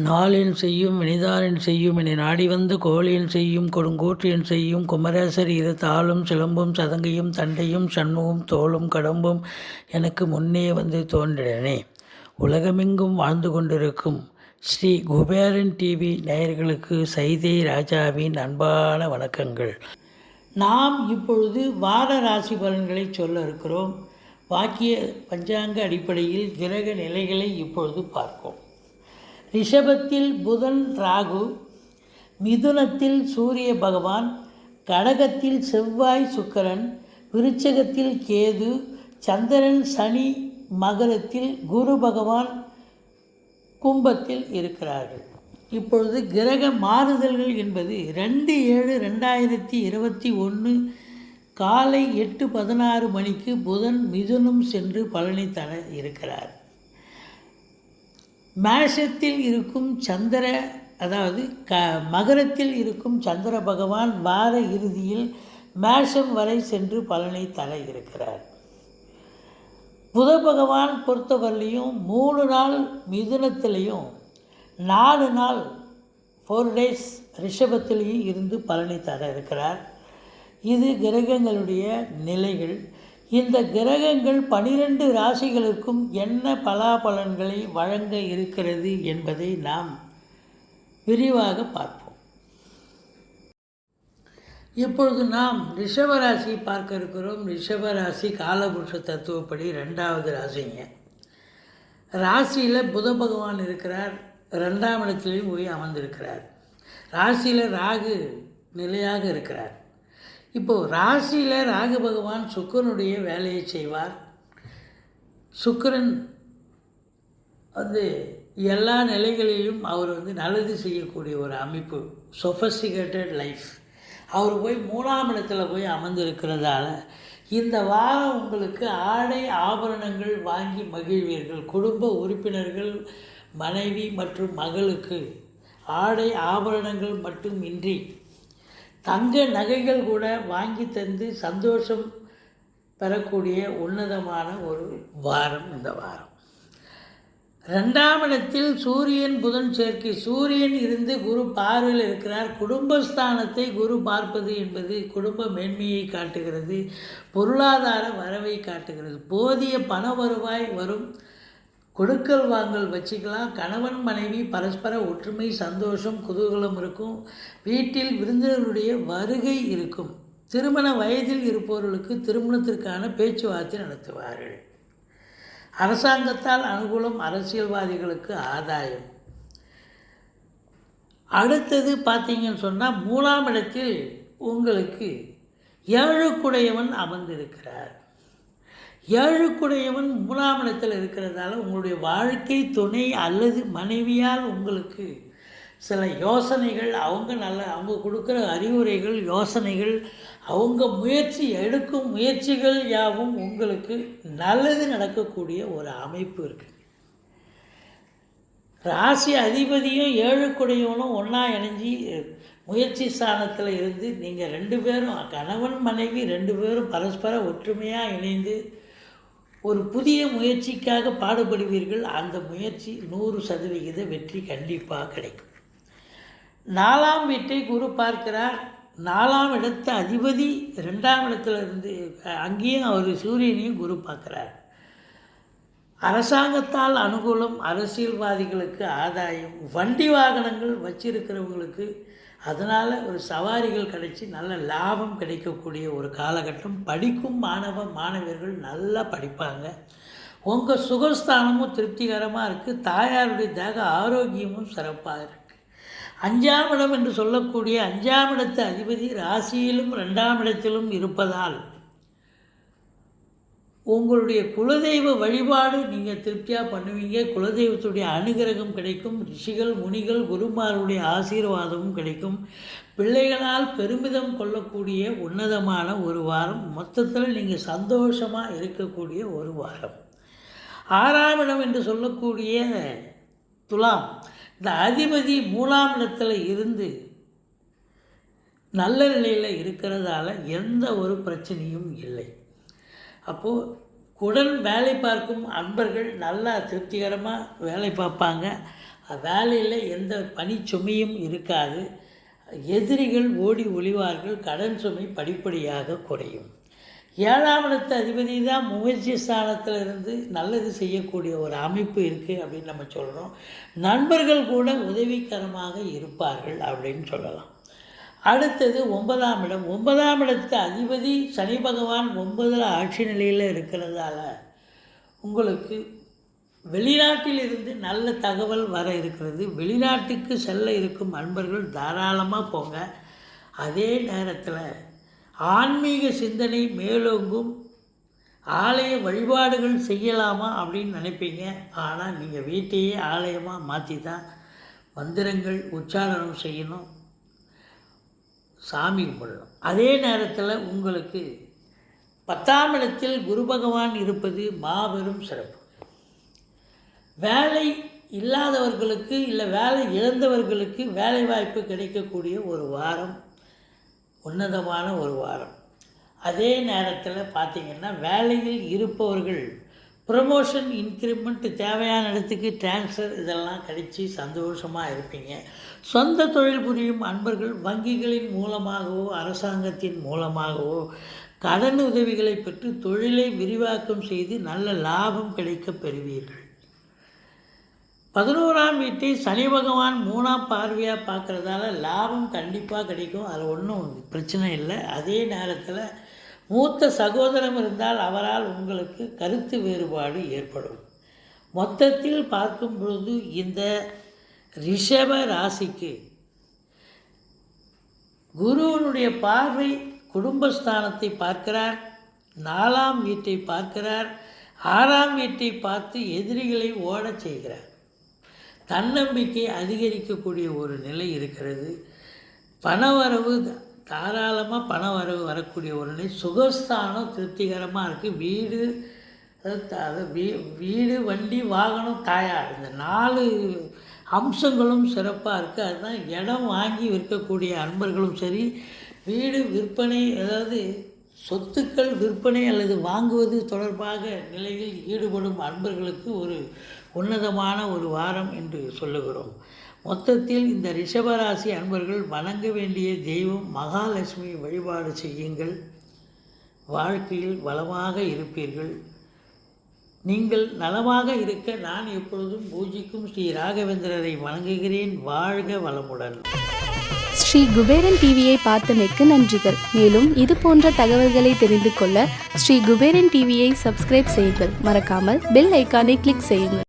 நாளின் செய்யும் வினிதானின் செய்யும் என நாடி வந்த கோழியின் செய்யும் கொடுங்கூற்றியன் செய்யும் குமரேசர் இரு தாளும் சிலம்பும் சதங்கையும் தண்டையும் சண்முகம் தோளும் கடம்பும் எனக்கு முன்னே வந்து தோன்றினே. உலகமெங்கும் வாழ்ந்து கொண்டிருக்கும் ஸ்ரீ குபேரன் டிவி நேயர்களுக்கு சைதை ராஜாவின் அன்பான வணக்கங்கள். நாம் இப்பொழுது வார ராசி பலன்களை சொல்ல இருக்கிறோம். வாக்கிய பஞ்சாங்க அடிப்படையில் கிரக நிலைகளை இப்பொழுது பார்ப்போம். ரிஷபத்தில் புதன் ராகு, மிதுனத்தில் சூரிய பகவான், கடகத்தில் செவ்வாய் சுக்கிரன், விருச்சகத்தில் கேது, சந்திரன் சனி, மகரத்தில் குரு பகவான், கும்பத்தில் இருக்கிறார்கள். இப்பொழுது கிரக மாறுதல்கள் என்பது 2/7/2021 காலை 8:16 மணிக்கு புதன் மிதுனம் சென்று பலனை தர இருக்கிறார். மேஷத்தில் இருக்கும் மகரத்தில் இருக்கும் சந்திர பகவான் வார இறுதியில் மேஷம் வரை சென்று பலனை தர இருக்கிறார். புத பகவான் பொறுத்தவரையிலையும் 3 நாள் மிதுனத்திலையும் 4 நாள் 4 days ரிஷபத்திலையும் இருந்து பலனை தர இருக்கிறார். இது கிரகங்களுடைய நிலைகள். இந்த கிரகங்கள் 12 ராசிகளுக்கும் என்ன பலாபலன்களை வழங்க இருக்கிறது என்பதை நாம் விரிவாக பார்ப்போம். இப்பொழுது நாம் ரிஷபராசி பார்க்க இருக்கிறோம். ரிஷபராசி காலபுருஷ தத்துவப்படி 2வது ராசிங்க. ராசியில் புத பகவான் இருக்கிறார், 2ஆம் இடத்துலையும் போய் அமர்ந்திருக்கிறார். ராசியில் ராகு நிலையாக இருக்கிறார். இப்போது ராசியில் ராகு பகவான் சுக்கிரனுடைய வேலையை செய்வார். சுக்கிரன் எல்லா நிலைகளிலும் அவர் நல்லது செய்யக்கூடிய ஒரு அமைப்பு, சொஃபஸ்டிகேட்டட் லைஃப். அவர் போய் 3ஆம் இடத்துல போய் அமர்ந்திருக்கிறதால இந்த வாரம் உங்களுக்கு ஆடை ஆபரணங்கள் வாங்கி மகிழ்வீர்கள். குடும்ப உறுப்பினர்கள் மனைவி மற்றும் மகளுக்கு ஆடை ஆபரணங்கள் மட்டும் இன்றி தங்க நகைகள் கூட வாங்கி தந்து சந்தோஷம் பெறக்கூடிய உன்னதமான ஒரு வாரம் இந்த வாரம். 2ஆம் இடத்தில் சூரியன் புதன் சேர்க்கை. சூரியன் இருந்து குரு பார்வையில் இருக்கிறார். குடும்பஸ்தானத்தை குரு பார்ப்பது என்பது குடும்ப மேன்மையை காட்டுகிறது, பொருளாதார வரவை காட்டுகிறது. போதிய பண வருவாய் வரும், கொடுக்கல் வாங்கல் வச்சுக்கலாம். கணவன் மனைவி பரஸ்பர ஒற்றுமை, சந்தோஷம், குதூகலம் இருக்கும். வீட்டில் விருந்தினருடைய வருகை இருக்கும். திருமண வயதில் இருப்பவர்களுக்கு திருமணத்திற்கான பேச்சுவார்த்தை நடத்துவார்கள். அரசாங்கத்தால் அனுகூலம், அரசியல்வாதிகளுக்கு ஆதாயம். அடுத்தது பார்த்தீங்கன்னு சொன்னால் 3ஆம் இடத்தில் உங்களுக்கு 7 அமர்ந்திருக்கிறார். 7 3ஆம் இடத்தில் இருக்கிறதால உங்களுடைய வாழ்க்கை துணை அல்லது மனைவியால் உங்களுக்கு சில யோசனைகள், அவங்க கொடுக்குற அறிவுரைகள், யோசனைகள், அவங்க எடுக்கும் முயற்சிகள் யாவும் உங்களுக்கு நல்லது நடக்கக்கூடிய ஒரு அமைப்பு இருக்குது. ராசி அதிபதியும் 7 ஒன்றா இணைஞ்சி முயற்சி ஸ்தானத்தில் இருந்து நீங்கள் 2 பேரும் கணவன் மனைவி 2 பேரும் பரஸ்பர ஒற்றுமையாக இணைந்து ஒரு புதிய முயற்சிக்காக பாடுபடுவீர்கள். அந்த முயற்சி 100% வெற்றி கண்டிப்பாக கிடைக்கும். 4ஆம் வீட்டை குரு பார்க்கிறார். 4ஆம் இடத்து அதிபதி 2ஆம் இடத்துல இருந்து அங்கேயும் அவர் சூரியனையும் குரு பார்க்குறார். அரசாங்கத்தால் அனுகூலம், அரசியல்வாதிகளுக்கு ஆதாயம், வண்டி வாகனங்கள் வச்சிருக்கிறவங்களுக்கு அதனால் ஒரு சவாரிகள் கிடைச்சி நல்ல லாபம் கிடைக்கக்கூடிய ஒரு காலகட்டம். படிக்கும் மாணவர்கள் நல்லா படிப்பாங்க. உங்கள் சுகஸ்தானமும் திருப்திகரமாக இருக்குது. தாயாருடைய தேக ஆரோக்கியமும் சிறப்பாக இருக்குது. 5ஆம் இடம் என்று சொல்லக்கூடிய 5ஆம் இடத்து அதிபதி ராசியிலும் 2ஆம் இடத்திலும் இருப்பதால் உங்களுடைய குலதெய்வ வழிபாடு நீங்கள் திருப்தியாக பண்ணுவீங்க. குலதெய்வத்துடைய அனுகிரகம் கிடைக்கும். ரிஷிகள் முனிகள் குருமாருடைய ஆசீர்வாதமும் கிடைக்கும். பிள்ளைகளால் பெருமிதம் கொள்ளக்கூடிய உன்னதமான ஒரு வாரம். மொத்தத்தில் நீங்கள் சந்தோஷமாக இருக்கக்கூடிய ஒரு வாரம். 6ஆம் இடம் என்று சொல்லக்கூடிய துலாம், இந்த அதிபதி 3ஆம் இடத்துல இருந்து நல்ல நிலையில் இருக்கிறதால எந்த ஒரு பிரச்சனையும் இல்லை. அப்போது உடன் வேலை பார்க்கும் அன்பர்கள் நல்லா திருப்திகரமாக வேலை பார்ப்பாங்க. வேலையில் எந்த பணிச்சுமையும் இருக்காது. எதிரிகள் ஓடி ஒளிவார்கள். கடன் சுமை படிப்படியாக குறையும். 7ஆம் இடத்து அதிபதி தான் முயற்சி ஸ்தானத்தில் இருந்து நல்லது செய்யக்கூடிய ஒரு அமைப்பு இருக்குது அப்படின்னு நம்ம சொல்கிறோம். நண்பர்கள் கூட உதவிகரமாக இருப்பார்கள் அப்படின்னு சொல்லலாம். அடுத்தது 9ஆம் இடம். 9ஆம் இடத்து அதிபதி சனி பகவான் 9ல் ஆட்சி நிலையில் இருக்கிறதால உங்களுக்கு வெளிநாட்டில் இருந்து நல்ல தகவல் வர இருக்கிறது. வெளிநாட்டுக்கு செல்ல இருக்கும் அன்பர்கள் தாராளமாக போங்க. அதே நேரத்தில் ஆன்மீக சிந்தனை மேலோங்கும். ஆலய வழிபாடுகள் செய்யலாமா அப்படின்னு நினைப்பீங்க. ஆனால் நீங்கள் வீட்டையே ஆலயமாக மாற்றி தான் மந்திரங்கள் உச்சாரணம் செய்யணும், சாமி கும்பிடணும். அதே நேரத்தில் உங்களுக்கு 10ஆம் இடத்தில் குரு பகவான் இருப்பது மாபெரும் சிறப்பு. வேலை இல்லாதவர்களுக்கு இல்லை வேலை இழந்தவர்களுக்கு வேலை வாய்ப்பு கிடைக்கக்கூடிய ஒரு வாரம், உன்னதமான ஒரு வாரம். அதே நேரத்தில் பார்த்திங்கன்னா வேலையில் இருப்பவர்கள் ப்ரமோஷன், இன்க்ரிமெண்ட், தேவையான இடத்துக்கு ட்ரான்ஸ்ஃபர் இதெல்லாம் கிடைச்சி சந்தோஷமாக இருப்பீங்க. சொந்த தொழில் புரியும் அன்பர்கள் வங்கிகளின் மூலமாகவோ அரசாங்கத்தின் மூலமாகவோ கடன் உதவிகளை பெற்று தொழிலை விரிவாக்கம் செய்து நல்ல லாபம் கிடைக்க பெறுவீர்கள். 11ஆம் வீட்டை சனி பகவான் 3ஆம் பார்வையாக பார்க்குறதால லாபம் கண்டிப்பாக கிடைக்கும். அது ஒன்றும் பிரச்சனை இல்லை. அதே நேரத்தில் மூத்த சகோதரம் இருந்தால் அவரால் உங்களுக்கு கருத்து வேறுபாடு ஏற்படும். மொத்தத்தில் பார்க்கும் பொழுது இந்த ரிஷப ராசிக்கு குருவனுடைய பார்வை குடும்பஸ்தானத்தை பார்க்கிறார், 4ஆம் வீட்டை பார்க்கிறார், 6ஆம் வீட்டை பார்த்து எதிரிகளை ஓடச் செய்கிறார். தன்னம்பிக்கை அதிகரிக்கக்கூடிய ஒரு நிலை இருக்கிறது. பணவரவு தாராளமாக பணவரவு வரக்கூடிய ஒரு நிலை. சுகஸ்தானம் திருப்திகரமாக இருக்குது. வீடு, வண்டி, வாகனம், தாயார், இந்த 4 அம்சங்களும் சிறப்பாக இருக்குது. அதுதான் இடம் வாங்கி விற்கக்கூடிய அன்பர்களும் சரி, வீடு விற்பனை, அதாவது சொத்துக்கள் விற்பனை அல்லது வாங்குவது தொடர்பாக நிலையில் ஈடுபடும் அன்பர்களுக்கு ஒரு உன்னதமான ஒரு வாரம் என்று சொல்லுகிறோம். மொத்தத்தில் இந்த ரிஷபராசி அன்பர்கள் வணங்க வேண்டிய தெய்வம் மகாலட்சுமி வழிபாடு செய்யுங்கள். வாழ்க்கையில் வளமாக இருப்பீர்கள். நீங்கள் நலமாக இருக்க நான் எப்பொழுதும் பூஜிக்கும் ஸ்ரீ ராகவேந்திரரை வணங்குகிறேன். வாழ்க வளமுடன். ஸ்ரீ குபேரன் டிவியை பார்த்தமைக்கு நன்றிகள். மேலும் இது போன்ற தகவல்களை தெரிந்து கொள்ள ஸ்ரீ குபேரன் டிவியை சப்ஸ்கிரைப் செய்யுங்கள். மறக்காமல் பெல் ஐக்கானை கிளிக் செய்யுங்கள்.